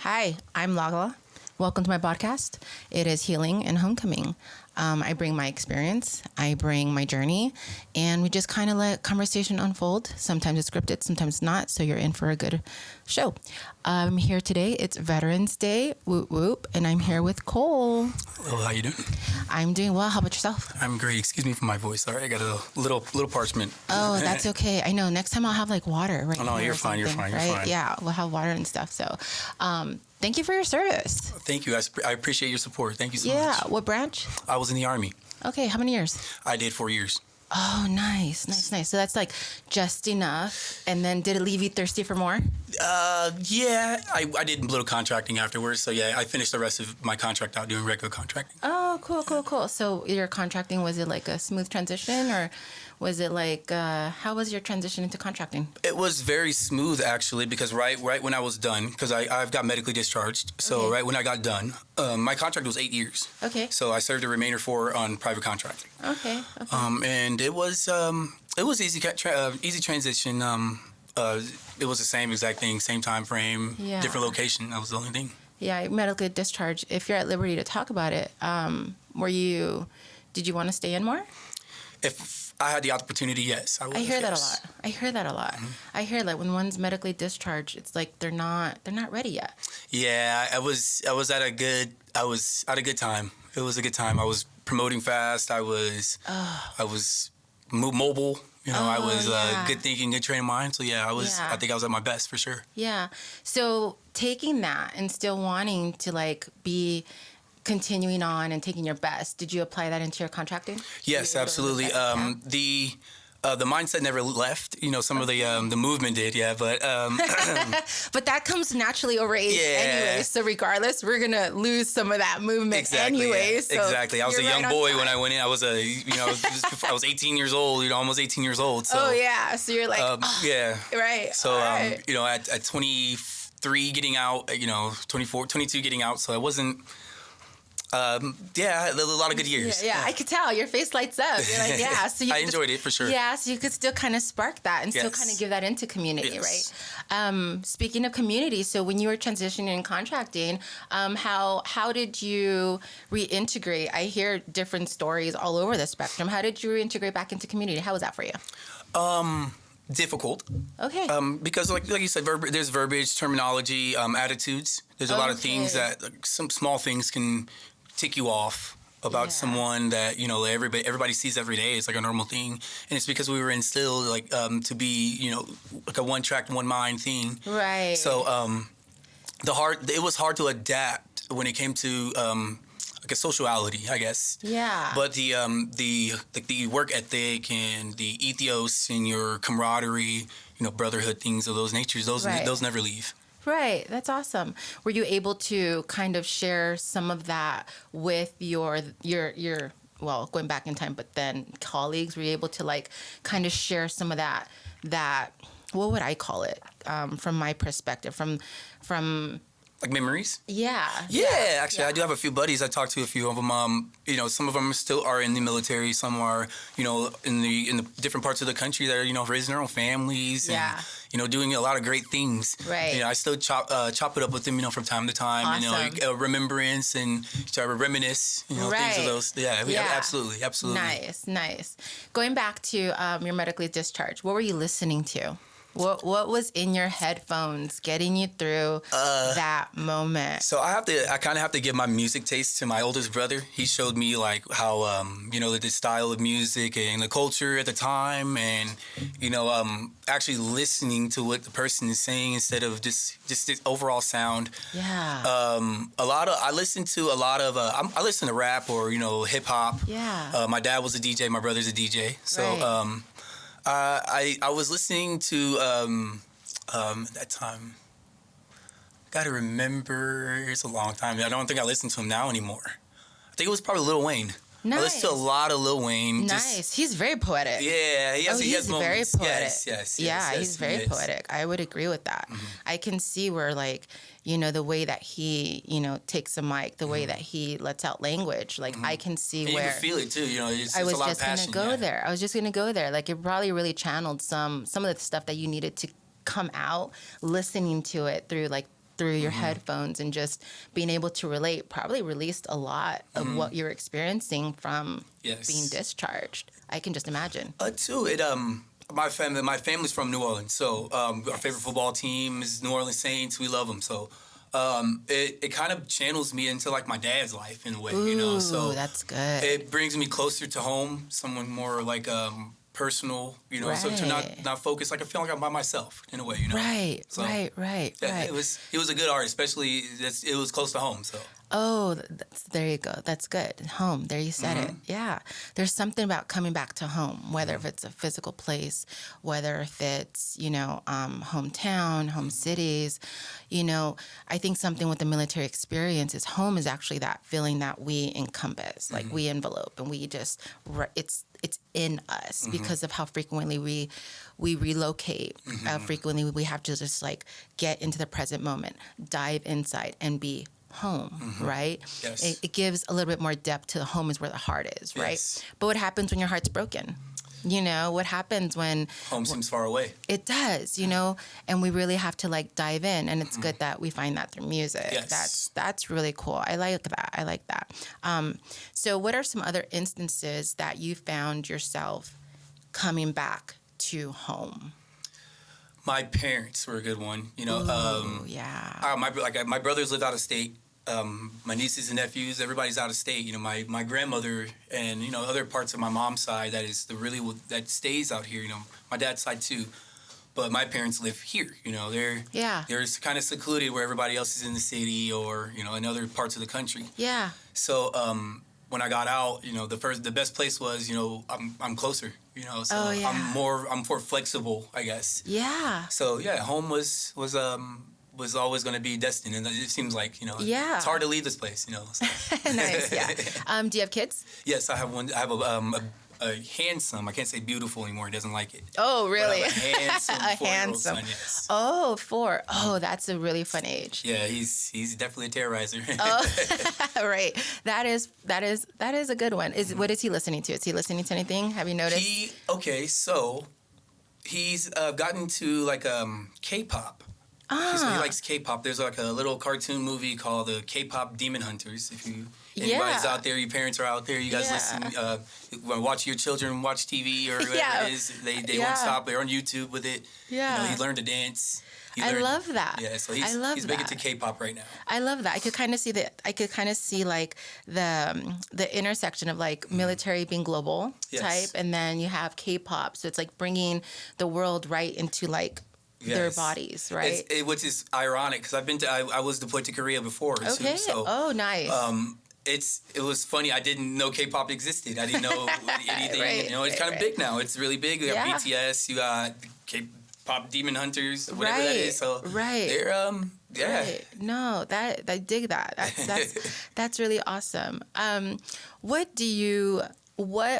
Hi, I'm Lagala. Welcome to my podcast. It is Healing and Homecoming. I bring my experience, I bring my journey, and we just kind of let conversation unfold. Sometimes it's scripted, sometimes not, so you're in for a good show. I'm here today. It's Veterans Day, whoop whoop, and I'm here with Kohl. Hello, how you doing? I'm doing well. How about yourself? I'm great. Excuse me for my voice. Sorry, I got a little parchment. Oh, that's okay. I know. Next time I'll have like water right Oh, no, here you're or fine. You're something, fine. You're right? fine. Yeah, we'll have water and stuff. So, thank you for your service. Thank you. I appreciate your support. Thank you so much. Yeah. What branch? I was in the Army. Okay. How many years? I did 4 years. Oh, nice. So that's like just enough. And then did it leave you thirsty for more? Yeah, I did a little contracting afterwards. So yeah, I finished the rest of my contract out doing regular contracting. Oh, cool. So your contracting, was it like a smooth transition, or was it like, how was your transition into contracting? It was very smooth actually, because right when I was done, because I've got medically discharged. So Okay. right when I got done, my contract was 8 years. Okay. So I served the remainder 4 on private contracting. Okay. And it was easy transition. It was the same exact thing, same time frame, Yeah. different location. That was the only thing. Yeah, medically discharged. If you're at liberty to talk about it, did you want to stay in more? If I had the opportunity, yes, I would. I hear that a yes. lot. Mm-hmm. I hear that when one's medically discharged, it's like they're not ready yet. Yeah, I was at a good time. It was a good time. I was promoting fast. I was mobile. You know, I was yeah. good thinking, good training mind. So yeah, Yeah. I think I was at my best for sure. Yeah. So taking that and still wanting to like be continuing on and taking your best, did you apply that into your contracting? Yes, absolutely. The mindset never left. You know, some of the movement did, yeah, but but that comes naturally over age anyway. So regardless, we're gonna lose some of that movement anyway. Yeah. So exactly. I was a you're young right boy on when I time. went in. I was I was 18 years old. You know, almost 18 years old. So, Oh yeah. So you're like, yeah. right. So all right. you know, at 23 getting out, you know, 24, 22 getting out. So I wasn't. A lot of good years. Yeah, I could tell your face lights up. You're like, yeah. So I enjoyed it for sure. Yeah, so you could still kind of spark that and still Yes. kind of give that into community, Yes. right? Speaking of community, so when you were transitioning in contracting, how did you reintegrate? I hear different stories all over the spectrum. How did you reintegrate back into community? How was that for you? Difficult. Okay. Because like you said, there's verbiage, terminology, attitudes. There's a lot of things that some small things can tick you off about someone that, you know, everybody sees every day. It's like a normal thing, and it's because we were instilled like to be, you know, like a one track, one mind thing. Right. So it was hard to adapt when it came to like a sociality, I guess. Yeah. But the work ethic and the ethos and your camaraderie, you know, brotherhood, things of those natures, those never leave. Right. That's awesome. Were you able to kind of share some of that with your well, going back in time, but then colleagues? Were you able to like kind of share some of that what would I call it? From my perspective, from Like memories? Yeah. Actually, I do have a few buddies. I talked to a few of them. You know, some of them still are in the military. Some are, you know, in the different parts of the country that are, you know, raising their own families and, you know, doing a lot of great things. Right. You know, I still chop it up with them, you know, from time to time. Awesome. You know, remembrance and try to reminisce, you know, things of those. Yeah, absolutely. Nice. Going back to your medically discharged, what were you listening to? What was in your headphones getting you through that moment? So I kind of have to give my music taste to my oldest brother. He showed me like how you know, the style of music and the culture at the time, and you know, actually listening to what the person is saying instead of just this overall sound. Yeah. I listen to a lot of I listen to rap or, you know, hip hop. Yeah. My dad was a DJ. My brother's a DJ. So. Right. I was listening to that time. Gotta remember, it's a long time. I don't think I listen to him now anymore. I think it was probably Lil Wayne. Nice. I listen to a lot of Lil Wayne. Nice. He's very poetic. Yeah, he has moments. Very poetic. Yes, he's very poetic. I would agree with that. Mm-hmm. I can see where, like, you know, the way that he, you know, takes a mic, the way that he lets out language. Like, I can see and where... you can feel it, too. You know, it's I was a lot just of going passion. to go there. I was just going to go there. Like, it probably really channeled some of the stuff that you needed to come out, listening to it through, like, through your headphones and just being able to relate probably released a lot of what you're experiencing from being discharged. I can just imagine. Too, my family's from New Orleans, so our favorite football team is New Orleans Saints. We love them, so it kind of channels me into like my dad's life in a way, you know. So that's good. It brings me closer to home, someone more like personal, you know. So to not focus, like I feel like I'm by myself in a way, you know. Right, so, right. He was a good artist, especially it was close to home, so. Oh, there you go. That's good. Home. There you said it. Yeah. There's something about coming back to home, whether if it's a physical place, whether if it's, you know, hometown, home cities. You know, I think something with the military experience is home is actually that feeling that we encompass, like we envelope, and we just, it's in us because of how frequently we relocate. Frequently we have to just like get into the present moment, dive inside and be home, right? Yes. It gives a little bit more depth to the home is where the heart is, right? Yes. But what happens when your heart's broken? You know, what happens when home seems far away? It does, you know, and we really have to like dive in, and it's good that we find that through music. Yes. That's really cool. I like that. So what are some other instances that you found yourself coming back to home? My parents were a good one, you know. My brothers lived out of state. My nieces and nephews, everybody's out of state. You know, my grandmother and, you know, other parts of my mom's side that stays out here. You know, my dad's side too, but my parents live here. You know, they're kind of secluded where everybody else is in the city or, you know, in other parts of the country. Yeah. So when I got out, you know, the best place was, you know, I'm closer. You know, so I'm more flexible, I guess. Yeah. So yeah, home was always going to be destined, and it seems like, you know, it's hard to leave this place, you know. So. Nice, yeah. Do you have kids? Yes, I have one. I have a handsome. I can't say beautiful anymore. He doesn't like it. Oh, really? But I have a handsome 4-year-old son. Yes. Oh, 4. Oh, that's a really fun age. Yeah, he's definitely a terrorizer. Oh, right. That is a good one. What is he listening to? Is he listening to anything? Have you noticed? So he's gotten to like K-pop. So he likes K-pop. There's like a little cartoon movie called the K-pop Demon Hunters. If anybody's out there, your parents are out there, you guys listen, watch your children watch TV or whatever it is. They won't stop. They're on YouTube with it. Yeah. You know, he learned to dance. I love that. Yeah, so he's big into K-pop right now. I love that. I could kind of see like the intersection of like military being global type, and then you have K-pop. So it's like bringing the world right into like their bodies, right? Which is ironic because I was deployed to Korea before too. So, nice. It was funny. I didn't know K-pop existed. I didn't know anything. Right, you know, it's kind of big now. It's really big. You got BTS. You got K-pop Demon Hunters. Whatever that is. So they're Right. No, I dig that. That's really awesome. What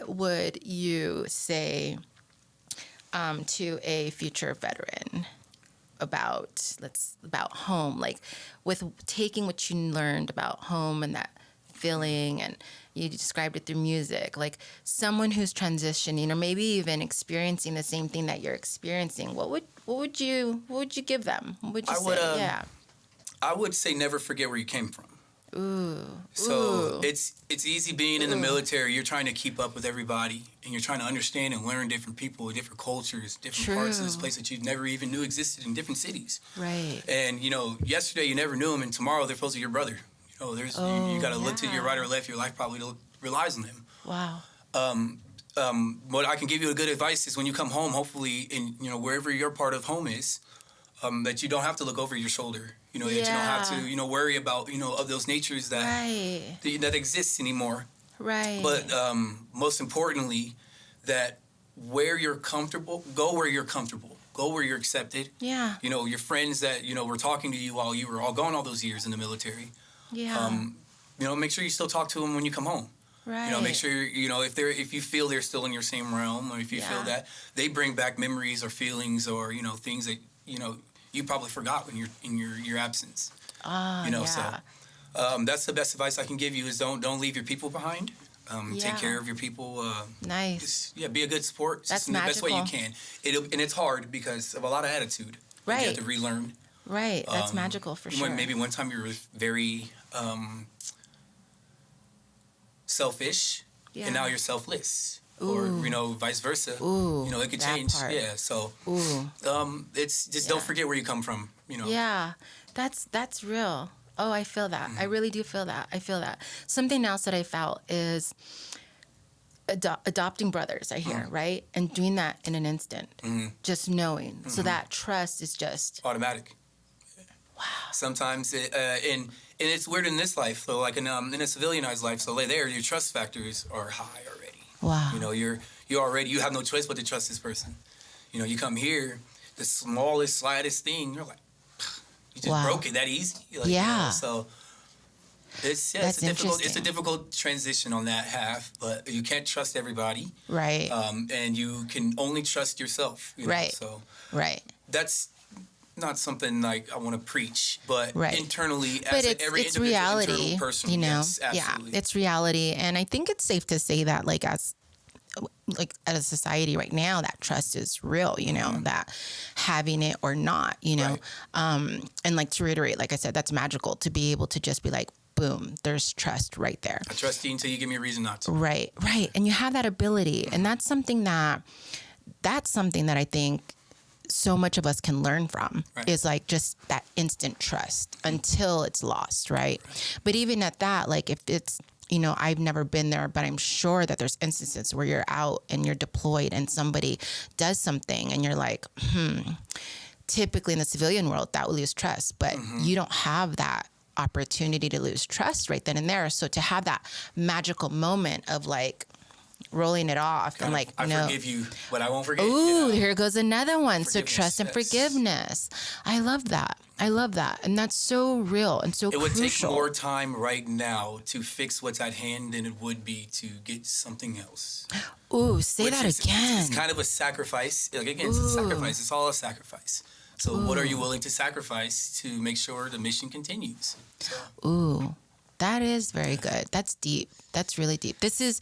would you say to a future veteran about home, like with taking what you learned about home and that feeling, and you described it through music, like someone who's transitioning or maybe even experiencing the same thing that you're experiencing, what would you give them? What would you say? I would say never forget where you came from. Ooh. It's easy being in the military. You're trying to keep up with everybody, and you're trying to understand and learn different people, different cultures, different parts of this place that you never even knew existed in different cities. Right. And you know, yesterday you never knew them, and tomorrow they're supposed to be your brother. You know, you got to look to your right or left. Your life probably relies on them. Wow. What I can give you a good advice is when you come home, hopefully, in wherever your part of home is, that you don't have to look over your shoulder. You know, that you don't have to, worry about, of those natures that exists anymore. Right. But most importantly, that where you're comfortable, go where you're comfortable. Go where you're accepted. Yeah. You know, your friends that, were talking to you while you were all gone all those years in the military. Yeah. Make sure you still talk to them when you come home. Right. Make sure, if you feel they're still in your same realm, or if you feel that they bring back memories or feelings or, things that, you probably forgot when you're in your absence. So that's the best advice I can give you is don't leave your people behind. Take care of your people. Nice. Be a good sport. That's the best way you can. And it's hard because of a lot of attitude. Right. You have to relearn. Right. That's magical for sure. Maybe one time you were very selfish, and now you're selfless. Ooh. Or vice versa. Ooh, it could change. Part. Yeah. So it's just don't forget where you come from. Yeah, that's real. Oh, I feel that. I really do feel that. I feel that. Something else that I felt is adopting brothers. I hear right, and doing that in an instant, just knowing. So that trust is just automatic. Wow. Sometimes and it's weird in this life, though, like in a civilianized life. So there, your trust factors are high already. Wow. You have no choice but to trust this person. You come here, the smallest, slightest thing, you're like, you just broke it that easy. So it's a difficult transition on that half, but you can't trust everybody. Right. And you can only trust yourself. Right. So that's not something like I want to preach, but internally, every it's individual reality, internal person, yes, absolutely. Yeah, it's reality, and I think it's safe to say that, as a society right now, that trust is real. That having it or not, and to reiterate, like I said, that's magical to be able to just be like, boom, there's trust right there. I trust you until you give me a reason not to. Right, and you have that ability, and that's something that I think so much of us can learn from, is just that instant trust until it's lost, right? But even at that, if it's, I've never been there, but I'm sure that there's instances where you're out and you're deployed and somebody does something and you're like, typically in the civilian world that will lose trust, but you don't have that opportunity to lose trust right then and there. So to have that magical moment of rolling it off and I forgive you, but I won't forget. Ooh, here goes another one. So trust and forgiveness. I love that. And that's so real and so crucial. It would take more time right now to fix what's at hand than it would be to get something else. Ooh, say that again. It's kind of a sacrifice. It's a sacrifice. It's all a sacrifice. So what are you willing to sacrifice to make sure the mission continues? So. Ooh. That is very good. That's deep. That's really deep. This is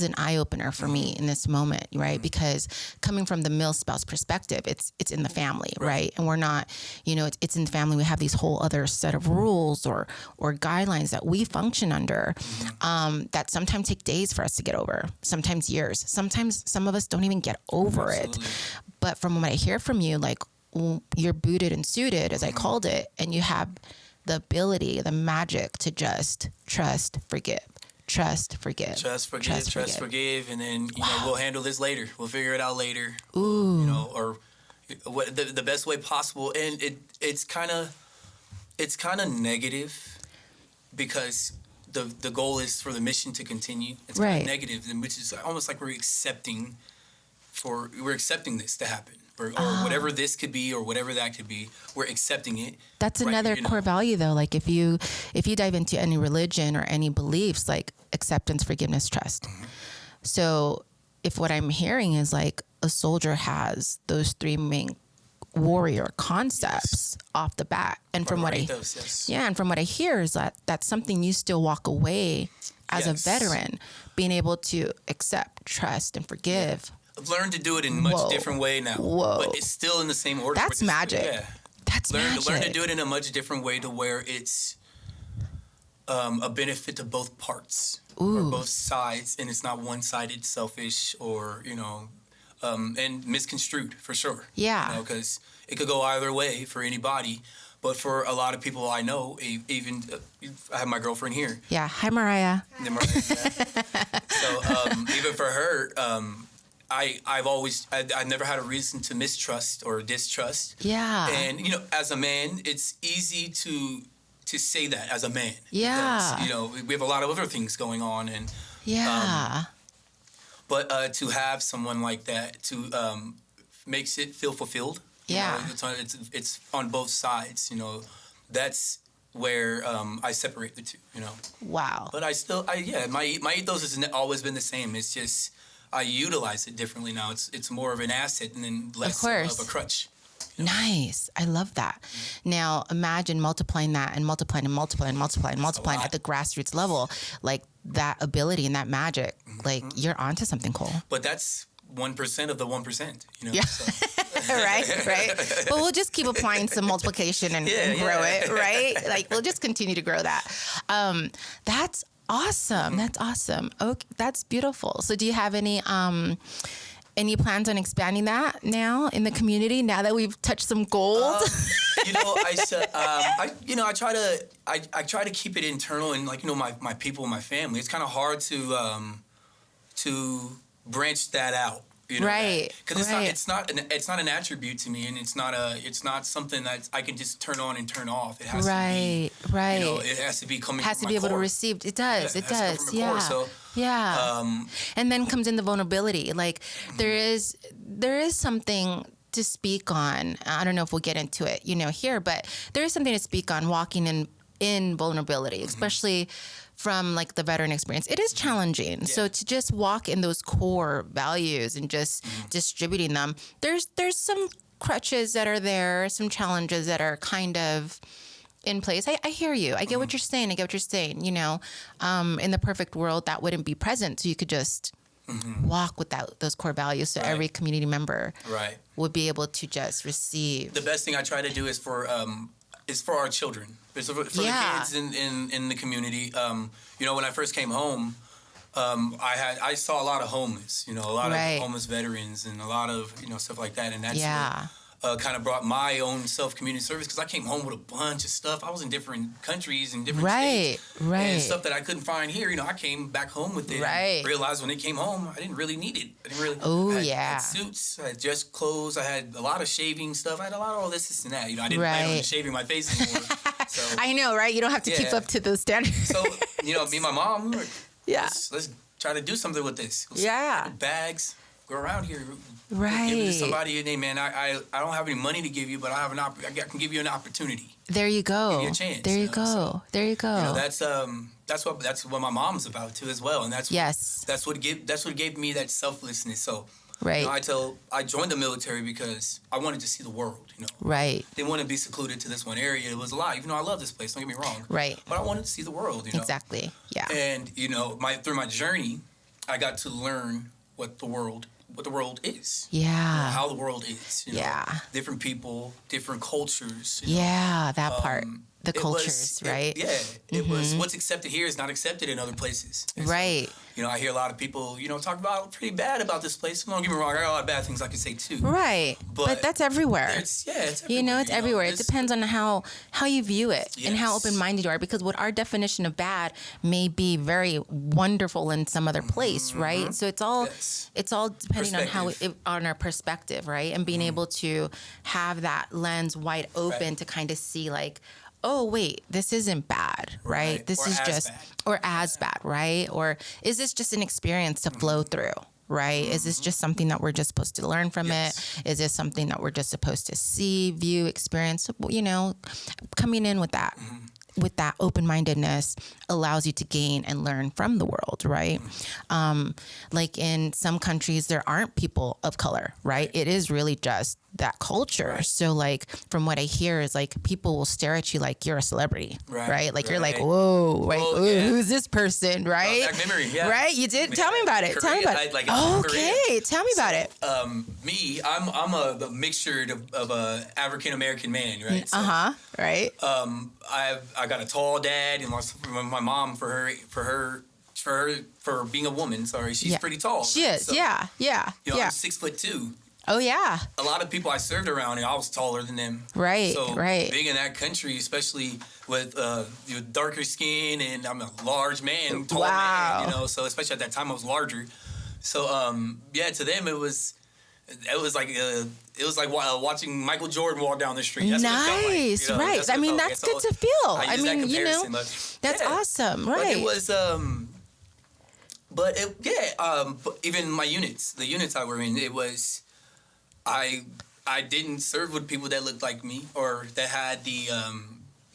an eye opener for me in this moment, right? Because coming from the male spouse perspective, it's in the family, right? And we're not, it's in the family. We have these whole other set of rules or guidelines that we function under, that sometimes take days for us to get over, sometimes years. Sometimes some of us don't even get over it. But from what I hear from you, you're booted and suited, as I called it, and you have the ability, the magic to just trust, forgive, and then we'll handle this later. We'll figure it out later. Ooh. Or what the best way possible. And it's kind of negative because the goal is for the mission to continue. It's kind of negative, which is almost like we're accepting this to happen. Or whatever this could be, or whatever that could be, we're accepting it. That's another core value, though. If you dive into any religion or any beliefs, acceptance, forgiveness, trust. So, if what I'm hearing is a soldier has those three main warrior concepts off the bat, and from what and from what I hear is that that's something you still walk away as a veteran, being able to accept, trust, and forgive. I've learned to do it in a much different way now. But it's still in the same order. That's magic. Yeah. That's magic. Learn to do it in a much different way to where it's a benefit to both parts or both sides, and it's not one-sided, selfish, or and misconstrued for sure. Yeah. Because it could go either way for anybody. But for a lot of people I know, even I have my girlfriend here. Yeah. Hi, Mariah. So even for her. I've never had a reason to mistrust or distrust. Yeah. And as a man, it's easy to say that as a man. Yeah. Because, we have a lot of other things going on, and but to have someone like that makes it feel fulfilled. Yeah. It's on both sides. That's where I separate the two. Wow. But my ethos has always been the same. It's just. I utilize it differently now. It's more of an asset and then less of a crutch. Nice. I love that. Now imagine multiplying that and multiplying and multiplying at the grassroots level, that ability and that magic. You're onto something, Kohl. But that's 1% of the 1%. Yeah. So. right. But we'll just keep applying some multiplication and grow it, right? Like we'll just continue to grow that. That's awesome. That's awesome. Okay, that's beautiful. So do you have any plans on expanding that now in the community? Now that we've touched some gold, I try to keep it internal and my people, my family. It's kind of hard to branch that out. Right. Because it's not an attribute to me, and it's not something that I can just turn on and turn off. It has to be right. It has to be coming. Has from to be my able core. to receive. It does. It does. Yeah. So, and then comes in the vulnerability. Like there is something to speak on. I don't know if we'll get into it, here, but there is something to speak on walking in vulnerability, especially from like the veteran experience. It is challenging. Yeah. So to just walk in those core values and just distributing them, there's some crutches that are there, some challenges that are kind of in place. I hear you. I get what you're saying. In the perfect world, that wouldn't be present. So you could just walk with those core values. So every community member would be able to just receive. The best thing I try to do is for our children. It's for the kids in the community. When I first came home, I saw a lot of homeless. A lot of homeless veterans and a lot of stuff like that. And that's what kind of brought my own community service, because I came home with a bunch of stuff. I was in different countries and different states, and stuff that I couldn't find here. I came back home with it. And realized when it came home, I didn't really need it. I didn't really. I had suits. I had just clothes. I had a lot of shaving stuff. I had a lot of all this and that. I didn't plan on shaving my face anymore. So, I know, right? You don't have to keep up to those standards. So me and my mom, we were let's try to do something with this. Bags. Go around here, give it to somebody. Hey, man, I don't have any money to give you, but I can give you an opportunity. There you go. Give you a chance. There you go. There you go. That's what my mom's about too as well, and that's what gave me that selflessness. So I joined the military because I wanted to see the world. Didn't want to be secluded to this one area. It was a lot. Even though I love this place, don't get me wrong. But I wanted to see the world. Exactly. Yeah. And through my journey, I got to learn what the world is. Yeah. How the world is. Different people, different cultures. That part. The cultures, right? It was what's accepted here is not accepted in other places. And right. So, I hear a lot of people, talk about pretty bad about this place. Don't get me wrong, I got a lot of bad things I can say too. Right. But that's everywhere. It's everywhere. It's everywhere. It depends on how you view it and how open-minded you are. Because what our definition of bad may be very wonderful in some other place, right? So it's all depending on our perspective, right? And being able to have that lens wide open to kind of see like, oh, wait, this isn't bad, right? This is just, or as bad, right? Or is this just an experience to flow through, right? Is this just something that we're just supposed to learn from it? Is this something that we're just supposed to see, view, experience? Coming in with that. With that open-mindedness allows you to gain and learn from the world, right? Like in some countries, there aren't people of color, right? It is really just that culture. So like from what I hear is like people will stare at you like you're a celebrity, right? Like you're like, whoa, who's this person, right? Back memory, Right? You did? Tell me about it. Tell me about it. Okay, tell me about it. Me, I'm a mixture of a African American man, right? So, right. I got a tall dad, and my mom for being a woman. Sorry, she's pretty tall. She is. So, I'm 6'2". Oh yeah. A lot of people I served around, and I was taller than them. Right. So being in that country, especially with darker skin, and I'm a large man, tall man. So especially at that time, I was larger. So to them it was like watching Michael Jordan walk down the street. That's nice, what it felt like, right? I mean, that's good to feel. I mean, that's awesome, right? But it was, but even my the units I were in, it was, I didn't serve with people that looked like me or that had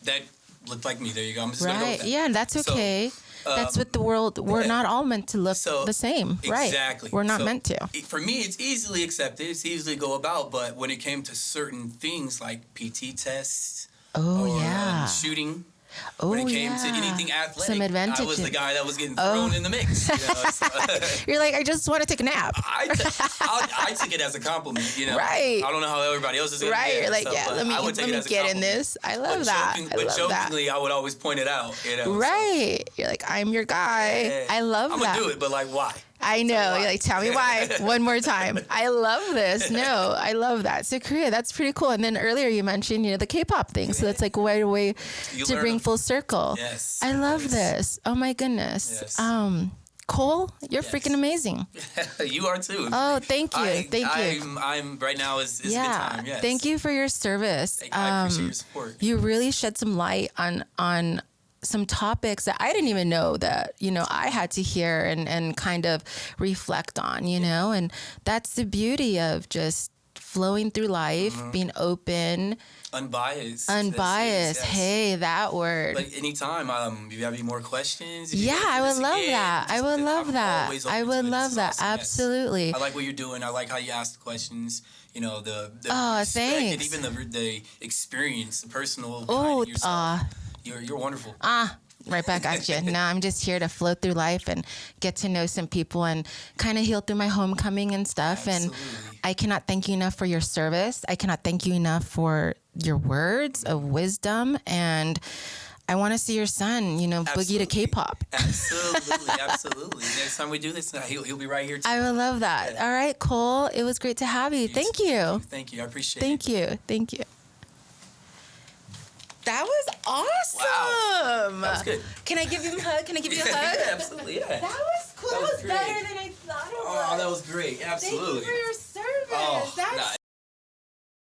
that looked like me. There you go. I'm just gonna go with that. Yeah, that's okay. That's what the world. We're not all meant to look the same, right? Exactly. We're not meant to. For me, it's easily accepted. It's easily go about. But when it came to certain things like PT tests, or shooting, when Oh, it came to yeah. anything athletic, Some I advantages. was the guy that was getting thrown in the mix. You know? So, You're like, I just want to take a nap. I took it as a compliment, you know. Right. I don't know how everybody else is going to Right. get You're it. like, So, yeah, but let me I would take it as a get in compliment. this. I love that. But jokingly, I would always point it out, you know. Right. You're like, I'm your guy. Yeah. I love I'm that. going to do it, but like, why? I know. You're like, tell me why. One more time. I love this. No, I love that. So Korea, that's pretty cool. And then earlier you mentioned, the K-pop thing. So that's like right away to bring full circle. Yes. I love this. Oh my goodness. Yes. Kohl, you're freaking amazing. You are too. Oh, thank you. Thank you. I'm right now is a good time. Yes. Thank you for your service. I appreciate your support. You really shed some light on some topics that I didn't even know that, I had to hear and kind of reflect on, and that's the beauty of just flowing through life, being open. Unbiased. Yes. Hey, that word. But anytime, if you have any more questions. I would love that. I would love that. I would love that. Absolutely. Yes. I like what you're doing. I like how you ask the questions. The thanks. And even the experience, the personal behind it yourself. You're wonderful. Right back at you. No, I'm just here to float through life and get to know some people and kind of heal through my homecoming and stuff. Absolutely. And I cannot thank you enough for your service. I cannot thank you enough for your words of wisdom. And I want to see your son, boogie to K-pop. Absolutely. Next time we do this, he'll be right here too. I would love that. Yeah. All right, Kohl. It was great to have you. Thank you. Thank you. I appreciate it. Thank you. That was awesome. Wow. That was good. Can I give you a hug? Yeah, absolutely, yeah. That was cool. That was great. better than I thought it was. Oh, that was great. Absolutely. Thank you for your service. Oh, That's